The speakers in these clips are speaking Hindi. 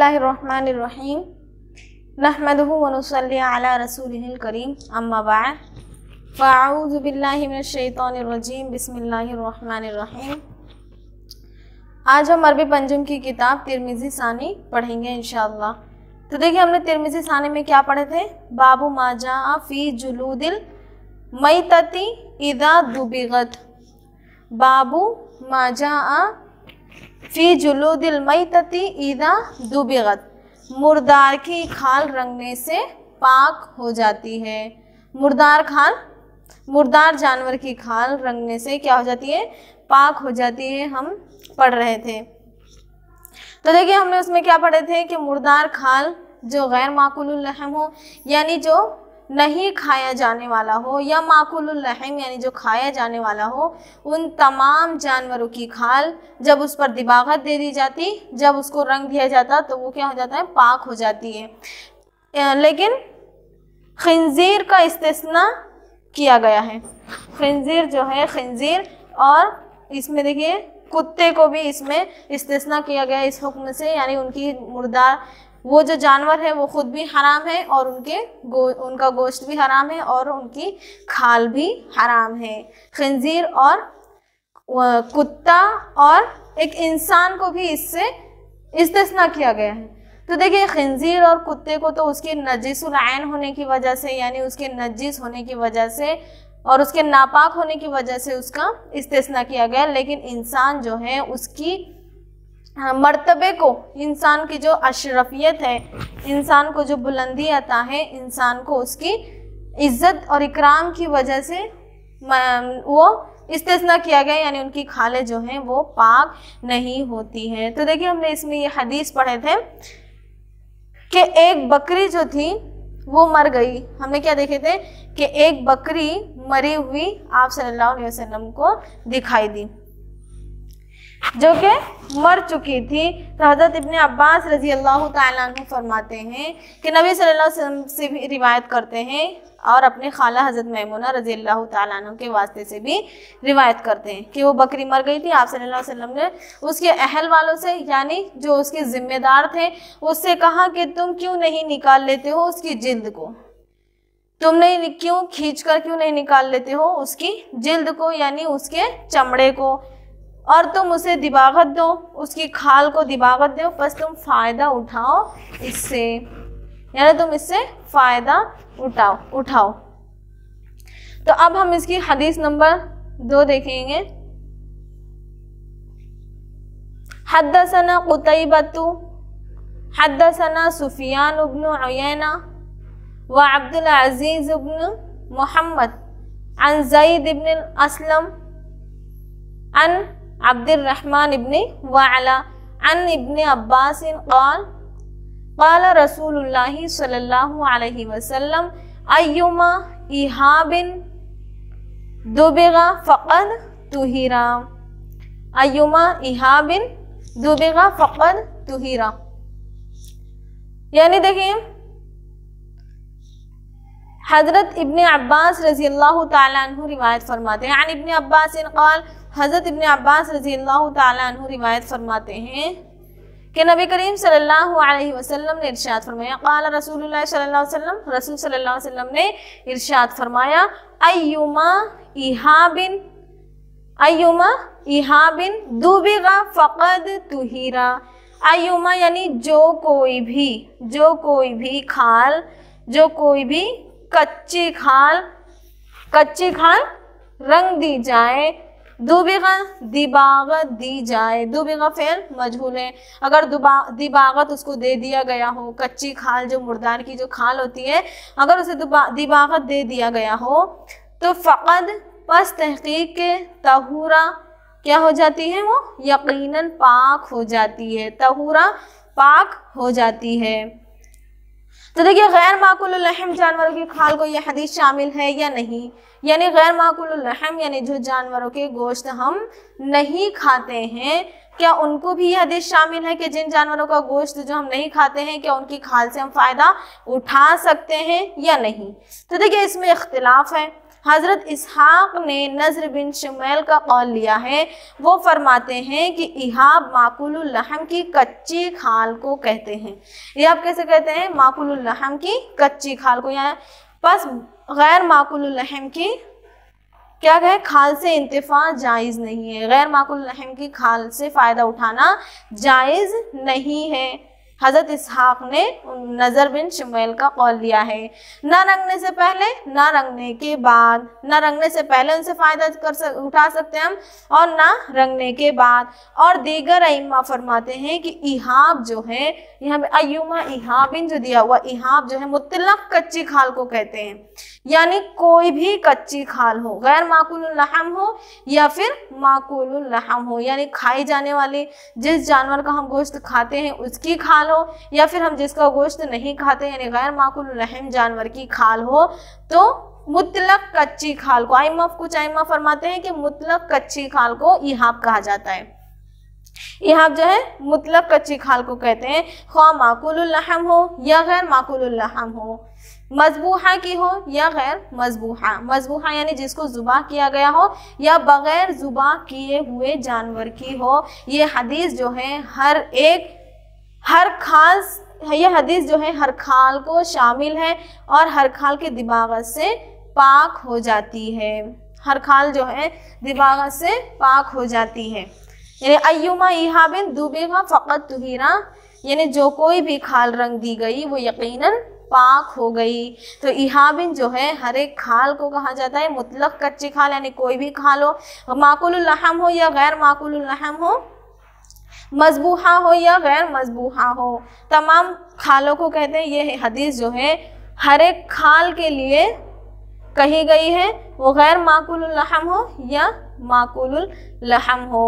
बिस्मिल्लाहिर्रहमानिर्रहीम नहमदुहु व नुसल्ली अला रसूलिहिल करीम अम्मा बाद फ़अऊज़ु बिल्लाहि मिनश शैतानिर रजीम बिस्मिल्लाहिर्रहमानिर्रहीम। आज हम अरबी पंजुम की किताब तिरमिज़ी सानी पढ़ेंगे इंशाअल्लाह। तो देखिए, हमने तिरमिज़ी सानी में क्या पढ़े थे? बाबू मा जाअ फ़ी जुलूदिल मैतती इज़ा दुबिगत। बाबू मा जाअ फ़ी जुलूदिल मैतती इज़ा दुबिगत। मुर्दार की खाल रंगने से पाक हो जाती है। मुर्दार जानवर की खाल रंगने से क्या हो जाती है? पाक हो जाती है। हम पढ़ रहे थे। तो देखिए, हमने उसमें क्या पढ़े थे कि मुर्दार खाल जो गैर माकुलुल लहम हो, यानी जो नहीं खाया जाने वाला हो, या माकुलुल लहम यानी जो खाया जाने वाला हो, उन तमाम जानवरों की खाल जब उस पर दिबागत दे दी जाती, जब उसको रंग दिया जाता, तो वो क्या हो जाता है? पाक हो जाती है। लेकिन खिंजीर का इस्तिस्ना किया गया है। खिंजीर जो है, खिंजीर, और इसमें देखिए कुत्ते को भी इसमें इस्तिस्ना किया गया है इस हुक्म से, यानी उनकी मुर्दार वो जो जानवर है वो खुद भी हराम है, और उनका गोश्त भी हराम है, और उनकी खाल भी हराम है। खिंजीर और कुत्ता और एक इंसान को भी इससे इस्तिस्ना किया गया है। तो देखिए, खिंजीर और कुत्ते को तो उसके नजिसुल ऐन होने की वजह से, यानी उसके नजिस होने की वजह से और उसके नापाक होने की वजह से उसका इस्तिस्ना किया गया। लेकिन इंसान जो है, उसकी मर्तबे को, इंसान की जो अशरफियत है, इंसान को जो बुलंदी अता है, इंसान को उसकी इज्जत और इकराम की वजह से वो इस्तिस्ना किया गया, यानी उनकी खालें जो हैं वो पाक नहीं होती हैं। तो देखिए, हमने इसमें ये हदीस पढ़े थे कि एक बकरी जो थी वो मर गई। हमने क्या देखे थे कि एक बकरी मरी हुई आप सल्लल्लाहु अलैहि वसल्लम को दिखाई दी, जो कि मर चुकी थी। तो हज़रत इब्ने अब्बास रज़ी अल्लाह तआला अन्हु फरमाते हैं कि नबी सल्लल्लाहु अलैहि वसल्लम से भी रिवायत करते हैं, और अपने खाला हज़रत मैमुना रज़ी अल्लाह तआला अन्हा के वास्ते से भी रिवायत करते हैं कि वो बकरी मर गई थी। आप सल्लल्लाहु अलैहि वसल्लम ने उसके अहल वालों से, यानी जो उसके ज़िम्मेदार थे, उससे कहा कि तुम क्यों नहीं निकाल लेते हो उसकी जिल्द को, तुमने क्यों खींचकर क्यों नहीं निकाल लेते हो उसकी जिल्द को, यानी उसके चमड़े को, और तुम उसे दिबागत दो, उसकी खाल को दिबागत दो, बस तुम फ़ायदा उठाओ इससे, यानी तुम इससे फ़ायदा उठाओ। तो अब हम इसकी हदीस नंबर 2 देखेंगे। हद्दसना कुतैबतु हद्दसना सुफियान इब्न उयैना व अब्दुल अजीज इब्न मुहम्मद अन ज़ैद इब्न अस्लम अन अब्दुर्रहमान इब्न वाला अन इब्न अब्बास क़ाल क़ाल रसूलुल्लाहि सल्लल्लाहु अलैहि वसल्लम अय्युमा इहाबिन दुबिगा फ़क़द तुहिरा। अय्युमा इहाबिन दुबिगा फ़क़द तुहिरा, यानी देखिए, हज़रत इब्ने अब्बास रज़ी अल्लाह तआला अन्हु रिवायत फरमाते हैं। अन इब्ने अब्बास क़ाल, हज़रत इब्ने अब्बास रज़ी अल्लाह तआला अन्हु रिवायत फरमाते हैं कि नबी करीम सल्लल्लाहु अलैहि वसल्लम ने इरशाद फरमाया, क़ाल रसूलुल्लाह सल्लल्लाहु अलैहि वसल्लम, रसूल सल्लल्लाहु अलैहि वसल्लम ने इरशाद फरमाया, अय्युमा इहाबिन दुबिगा फ़क़द तुहिरा। अय्युमा यानी जो कोई भी खाल, जो कोई भी कच्ची खाल रंग दी जाए, दुबिगा दिबागत दी जाए। दुबिगा फ़ेल मजहूल है। अगर दिबागत उसको दे दिया गया हो, कच्ची खाल, जो मुर्दार की जो खाल होती है, अगर उसे दिबागत दे दिया गया हो, तो फ़क़द पस तहक़ीक़ के तहूरा क्या हो जाती है? वो यकीनन पाक हो जाती है। तहूरा पाक हो जाती है। तो देखिए, गैर माकुलुल लहम जानवरों की खाल को यह हदीस शामिल है या नहीं, यानी गैर माकुलुल लहम यानी जो जानवरों के गोश्त हम नहीं खाते हैं, क्या उनको भी यह हदीस शामिल है कि जिन जानवरों का गोश्त जो हम नहीं खाते हैं, क्या उनकी खाल से हम फ़ायदा उठा सकते हैं या नहीं? तो देखिए, इसमें इख्तिलाफ है। हज़रत इसहाक ने नज़र बिन शुमैल का कौल लिया है। वो फरमाते हैं कि इहाब माकुलुल लहम की कच्ची खाल को कहते हैं। ये आप कैसे कहते हैं? माकुलुल लहम की कच्ची खाल को। यहाँ बस गैर माकुलुल लहम की क्या कहे, खाल से इंतिफा जायज़ नहीं है। गैर माकुल लहम की खाल से फ़ायदा उठाना जायज़ नहीं है। हज़रत इसहाक ने नज़र बिन शुमैल का कौल लिया है। ना रंगने से पहले, ना रंगने के बाद। ना रंगने से पहले उनसे फ़ायदा उठा सकते हैं हम, और ना रंगने के बाद। और दीगर अइम्मा फरमाते हैं कि इहाब जो है, यहाँ पे अय्युमा इहाबिन जो दिया हुआ, इहाब जो है मुतलक कच्ची खाल को कहते हैं। यानी कोई भी कच्ची खाल हो, गैर माकुलुल लहम हो या फिर माकुलुल लहम हो, यानी खाई जाने वाली, जिस जानवर का हम गोश्त खाते हैं उसकी खाल हो, या फिर हम जिसका गोश्त नहीं खाते यानी गैर माकुलुल लहम जानवर की खाल हो, तो मुतलक कच्ची खाल को कुछ आइम्मा फरमाते हैं कि मुतलक कच्ची खाल को इहाब कहा जाता है। इहाब जो है मुतलक कच्ची खाल को कहते हैं, ख्वाह माकुलुल लहम हो या गैर माकुलुल लहम हो, मजबूहा की हो या गैर मजबूहा। मजबूहा यानी जिसको जुबा किया गया हो या बगैर जुबा किए हुए जानवर की हो। ये हदीस जो है यह हदीस जो है हर खाल को शामिल है और हर खाल के दिबागत से पाक हो जाती है। हर खाल जो है दिबागत से पाक हो जाती है। यानी अय्युमा इहाबिन दुबिगा फ़क़त तुहिरा, यानी जो कोई भी खाल रंग दी गई वो यकीनन पाक हो गई। तो इहाबिन जो है हर एक खाल को कहा जाता है मुतलक कच्ची खाल, यानी कोई भी खाल हो, माकुलुल लहम हो या गैर माकुलुल लहम हो, मजबूहा हो या गैर मजबूहा हो, तमाम खालों को कहते हैं। ये हदीस जो है हर एक खाल के लिए कही गई है, वो गैर माकुलुल लहम हो या माकुलुल लहम हो।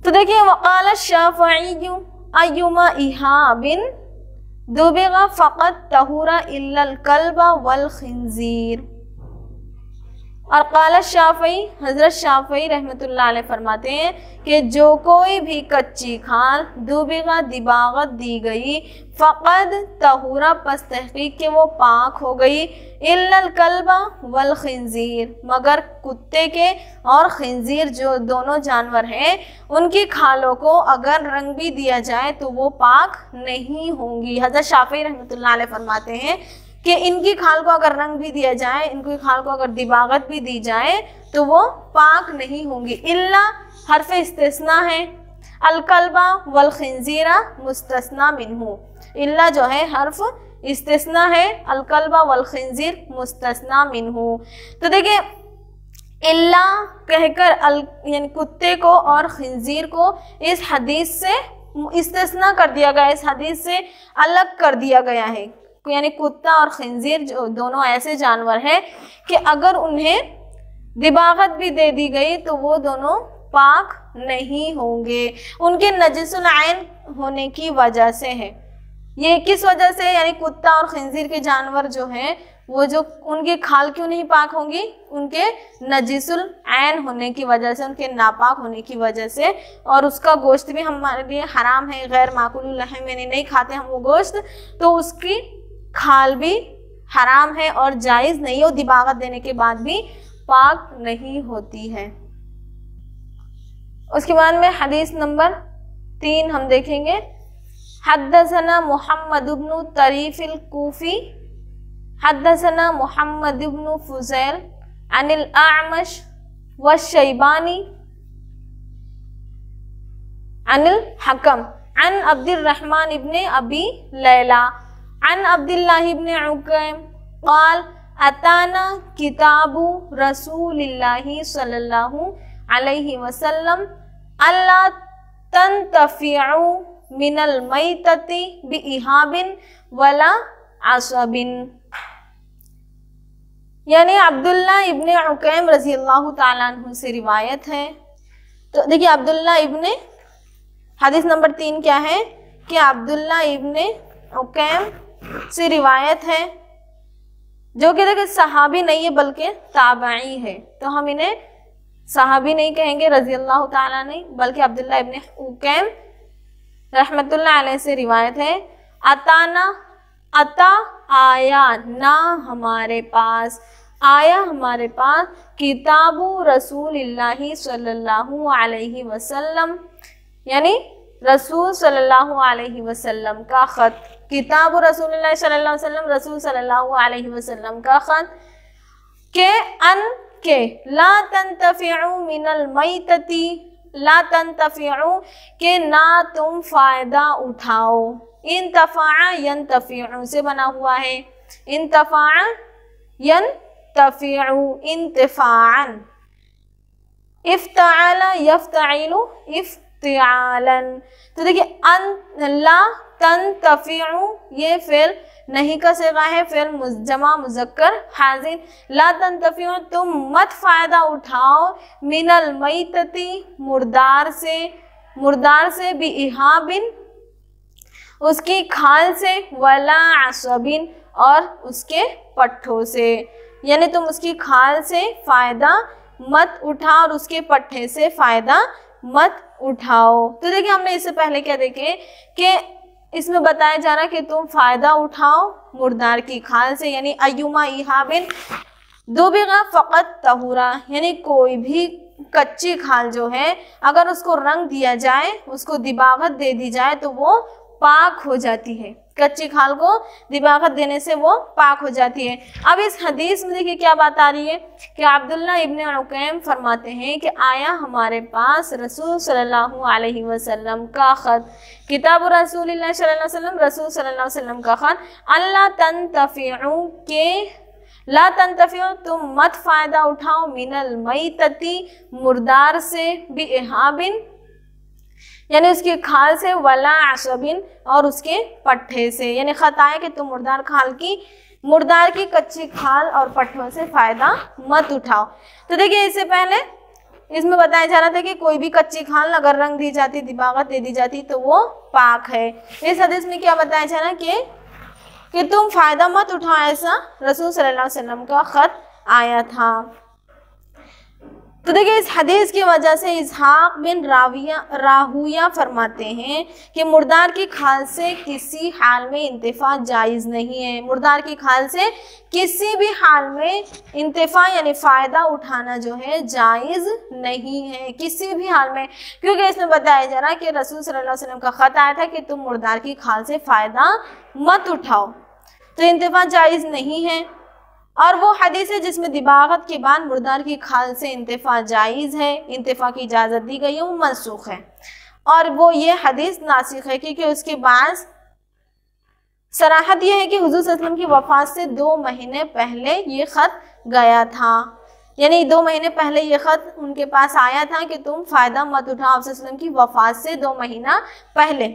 तो देखिए, वक़ाल शाफ़िई अय्युमा इहाबिन दुबिगा फ़क़त तहुरा इल्लल कल्बा वल खिंजीर। और क़ाल शाफ़िई, हज़रत शाफ़िई रहमतुल्लाह अलैह फरमाते हैं कि जो कोई भी कच्ची खाल दुबिगा दिबागत दी गई, फ़क़द तहुरा पस तहक़ीक़ के वो पाक हो गई, इल्लल कल्बा वल खिंजीर, मगर कुत्ते के और खिंजीर जो दोनों जानवर हैं उनकी खालों को अगर रंग भी दिया जाए तो वो पाक नहीं होंगी। हज़रत शाफ़िई रहमतुल्लाह अलैह फरमाते हैं कि इनकी खाल को अगर रंग भी दिया जाए, इनकी खाल को अगर दिबागत भी दी जाए तो वो पाक नहीं होंगी। इल्ला हर्फ इस्तिस्ना है, अलकल्बा वल खिंजीरा मुस्तस्ना मिन्हु। इल्ला जो है हर्फ इस्तिस्ना है, अलकल्बा वल खिंजीर मुस्तस्ना मिन्हु। तो देखिए, इल्ला कहकर यानी कुत्ते को और खिंजीर को इस हदीस से इस्तिस्ना कर दिया गया, इस हदीस से अलग कर दिया गया है। यानी कुत्ता और खिंजीर जो दोनों ऐसे जानवर हैं कि अगर उन्हें दिबागत भी दे दी गई तो वो दोनों पाक नहीं होंगे, उनके नजिसुल ऐन होने की वजह से है। ये किस वजह से? यानी कुत्ता और खिंजीर के जानवर जो हैं वो जो उनकी खाल क्यों नहीं पाक होंगी? उनके नजिसुल ऐन होने की वजह से, उनके नापाक होने की वजह से, और उसका गोश्त भी हमारे लिए हराम है, गैर माकुलुल लहम, यानी नहीं खाते हम वो गोश्त, तो उसकी खाल भी हराम है और जायज़ नहीं है, दिबागत देने के बाद भी पाक नहीं होती है। उसके बाद में हदीस नंबर 3 हम देखेंगे। हद्दसना मुहम्मद इब्न तरीफ अल-कूफी हद्दसना मुहम्मद इब्न फुज़ैल अनिल अअमश व शैबानी अनिल हकम अन अब्दुर्रहमान इब्न अबी लैला अन अब्दुल्लाह इब्न उकैम क़ाल अताना किताबु रसूलिल्लाहि सल्लल्लाहु अलैहि वसल्लम अल्ला तंतफिउ मिनल मैतति बिइहाबिन वला असबिन। यानी अब्दुल्ला इब्न उकैम रज़ी अल्लाह ताला अन्हु से रिवायत है। तो देखिए, अब्दुल्ला इब्न, हदीस नंबर 3 क्या है कि अब्दुल्ला इब्न उकैम से रिवायत है, जो कि देखिए सहाबी नहीं है बल्कि ताबई है, तो हम इन्हें सहाबी नहीं कहेंगे रज़ी अल्लाह ताला नहीं, बल्कि अब्दुल्ला इब्न उकैम रहमतुल्लाह अलैह से रिवायत है। अताना, अता आया ना हमारे पास, आया हमारे पास किताबु रसूलिल्लाहि सल्लल्लाहु अलैहि वसल्लम, यानी रसूल सल्लल्लाहु अलैहि वसल्लम का ख़त। किताबु रसूलिल्लाहि सल्लल्लाहु अलैहि वसल्लम, रसूल सल्लल्लाहु अलैहि वसल्लम का ख़त के अन के ला तंतफिउ मिनल मैतती, ला तंतफिउ के ना तुम फ़ायदा उठाओ। इंतफ़ा यंतफ़िउ से बना हुआ है, इंतफ़ा यंतफ़िउ इंतिफ़ाअन, इफ्तअला यफ्तइलु इफ्तिआलन। तो देखिए अन ला तंतफ़िउ ये फ़िल नहीं का सिगा है, फ़िल जमा मुज़क्कर हाज़िर। ला तंतफ़िउ तुम मत फ़ायदा उठाओ, मिनल मैतती मुर्दार से, मुर्दार से बिइहाबिन उसकी खाल से, वला असबिन और उसके पट्ठों से, यानी तुम उसकी खाल से फ़ायदा मत उठाओ और उसके पट्ठे से फ़ायदा मत उठाओ। तो देखिए हमने इससे पहले क्या देखे कि इसमें बताया जा रहा है कि तुम फ़ायदा उठाओ मुर्दार की खाल से, यानी अयुमा इहाबिन दुबिगा फ़क़त तहुरा, यानी कोई भी कच्ची खाल जो है अगर उसको रंग दिया जाए, उसको दिबागत दे दी जाए तो वो पाक हो जाती है। कच्ची खाल को दिबागत देने से वो पाक हो जाती है। अब इस हदीस में देखिए क्या बात आ रही है कि अब्दुल्ला इब्न उकैम फरमाते हैं कि आया हमारे पास रसूल सल्लल्लाहु अलैहि वसल्लम का ख़त, किताब रसूलिल्लाह सल्लल्लाहु अलैहि वसल्लम, रसूल सल्लल्लाहु अलैहि वसल्लम का ख़त, अल्ला तंतफ़िउ के ला तंतफ़िउ तुम मत फ़ायदा उठाओ, मिनल मैतती मुर्दार से, बिइहाबिन यानी उसकी खाल से, वला असबिन और उसके पट्ठे से, यानी ख़त आया कि तुम मुर्दार की कच्ची खाल और पट्ठों से फ़ायदा मत उठाओ। तो देखिए इससे पहले इसमें बताया जा रहा था कि कोई भी कच्ची खाल अगर रंग दी जाती, दिबागत दे दी जाती तो वो पाक है। इस हदीस में क्या बताया जा रहा है कि तुम फ़ायदा मत उठाओ, ऐसा रसूल सल्लल्लाहु अलैहि वसल्लम का ख़त आया था। तो देखिए इस हदीस की वजह से इसहाक बिन राहुया फरमाते हैं कि मुर्दार की खाल से किसी हाल में इंतिफा जायज़ नहीं है। मुर्दार की खाल से किसी भी हाल में इंतिफा यानी फ़ायदा उठाना जो है जायज़ नहीं है, किसी भी हाल में, क्योंकि इसमें बताया जा रहा है कि रसूल सल्लल्लाहु अलैहि वसल्लम का ख़त आया था कि तुम मुर्दार की खाल से फ़ायदा मत उठाओ, तो इंतिफा जायज़ नहीं है। और वो हदीस है जिसमें दिबागत के बाद मुर्दार की खाल से इंतिफा जायज़ है, इंतिफा की इजाज़त दी गई है, वो मनसूख है। और वो ये हदीस नासिख है क्योंकि उसके बाद सराहत यह है कि हुज़ूर सल्लल्लाहु अलैहि वसल्लम की वफ़ात से 2 महीने पहले ये ख़त गया था, यानी 2 महीने पहले ये ख़त उनके पास आया था कि तुम फ़ायदा मत उठाओ, आप वसल्लम की वफ़ात से 2 महीना पहले।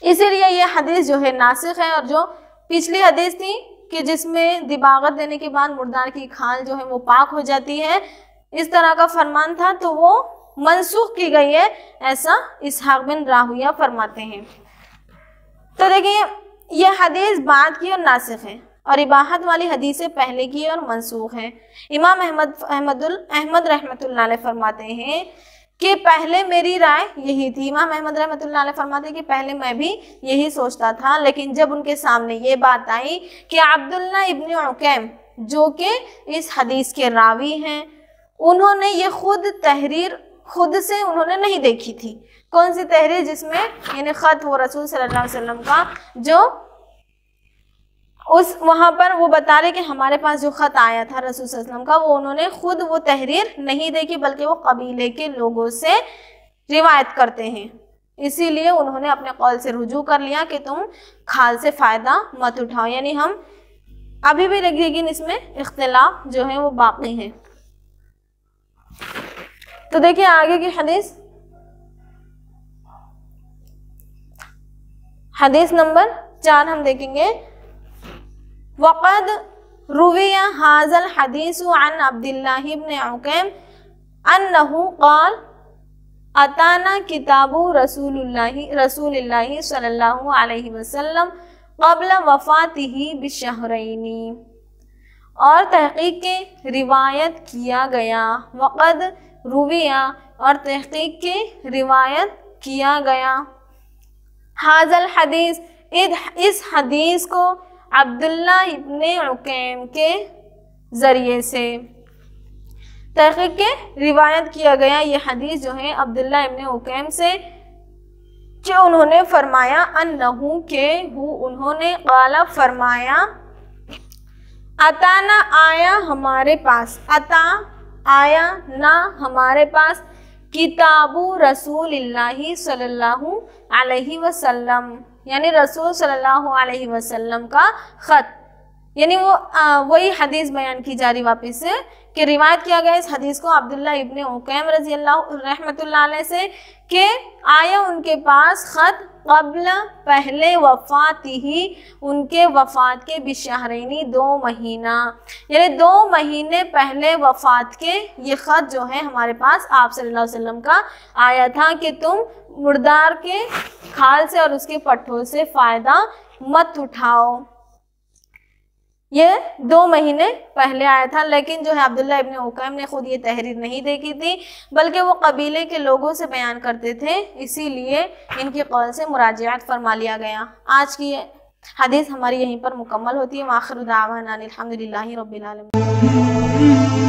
इसीलिए ये हदीस जो है नासिख है। और जो पिछली हदीस थी कि जिसमें दिबागत देने के बाद मुर्दार की खाल जो है वो पाक हो जाती है, इस तरह का फरमान था, तो वो मनसूख की गई है, ऐसा इसहाक बिन राहुया फरमाते हैं। तो देखिए ये हदीस बाद की और नासिख है और इबाहत वाली हदीसें पहले की और मनसूख है। इमाम अहमद रहमतुल्लाह अलैह फरमाते हैं कि पहले मेरी राय यही थी, इमाम अहमद रहमतुल्लाह अलैह फरमाते हैं कि पहले मैं भी यही सोचता था, लेकिन जब उनके सामने ये बात आई कि अब्दुल्ला इब्न उकैम जो कि इस हदीस के रावी हैं, उन्होंने ये तहरीर खुद से उन्होंने नहीं देखी थी। कौन सी तहरीर? जिसमें यानी ख़त वो रसूल सल्लल्लाहु अलैहि वसल्लम का जो उस वहाँ पर वो बता रहे कि हमारे पास जो ख़त आया था रसूल सल्लल्लाहु अलैहि वसल्लम का, वो उन्होंने खुद वो तहरीर नहीं देखी, बल्कि वो कबीले के लोगों से रिवायत करते हैं, इसीलिए उन्होंने अपने कौल से रुजू कर लिया कि तुम खाल से फ़ायदा मत उठाओ। यानी हम अभी भी लेकिन इसमें इख्तिलाफ जो है वो बाकी है। तो देखिए आगे की हदीस नंबर 4 हम देखेंगे। वक़द रुविया हाज़ल हदीसु अन अब्दुल्लाह इब्न उकैम अन्नहु क़ाल अताना किताबु रसूलिल्लाहि सल्लल्लाहु अलैहि वसल्लम क़ब्ल वफ़ातिही बिशहरैनी। और तहक़ीक़ के रिवायत किया गया, वक़द रुविया और तहक़ीक़ के रिवायत किया गया, हाज़ल हदीस इस हदीस को अब्दुल्ला इब्न उकैम के ज़रिए से। तहक़ीक़ के रिवायत किया गया ये हदीस जो है अब्दुल्ला इब्न उकैम से, जो उन्होंने फरमाया अन्नहु के हु उन्होंने क़ाला फरमाया, अता ना आया हमारे पास, अता आया ना हमारे पास, किताबु रसूलिल्लाहि सल्लल्लाहु अलैहि वसल्लम, यानी रसूल सल्लल्लाहु अलैहि वसल्लम का ख़त, यानी वो वही हदीस बयान की जा रही वापस से कि रिवायत किया गया इस हदीस को अब्दुल्ला इब्न उकैम रज़ी अल्लाह रहमतुल्लाह अलैह से कि आया उनके पास ख़त क़ब्ल पहले वफ़ात ही, उनके वफ़ात के बिशहरैनी 2 महीना, यानी 2 महीने पहले वफ़ात के ये ख़त जो है हमारे पास आप सल्लल्लाहु अलैहि वसल्लम का आया था कि तुम मुर्दार के खाल से और उसके पट्ठों से फ़ायदा मत उठाओ। ये 2 महीने पहले आया था, लेकिन जो है अब्दुल्ला इब्न उकैम ने खुद ये तहरीर नहीं देखी थी, बल्कि वो कबीले के लोगों से बयान करते थे, इसीलिए इनके कौल से मुराजात फरमा लिया गया। आज की हदीस हमारी यहीं पर मुकम्मल होती है। आखिर दावाना अनिल हम्दुलिल्लाहि रब्बिल आलमीन।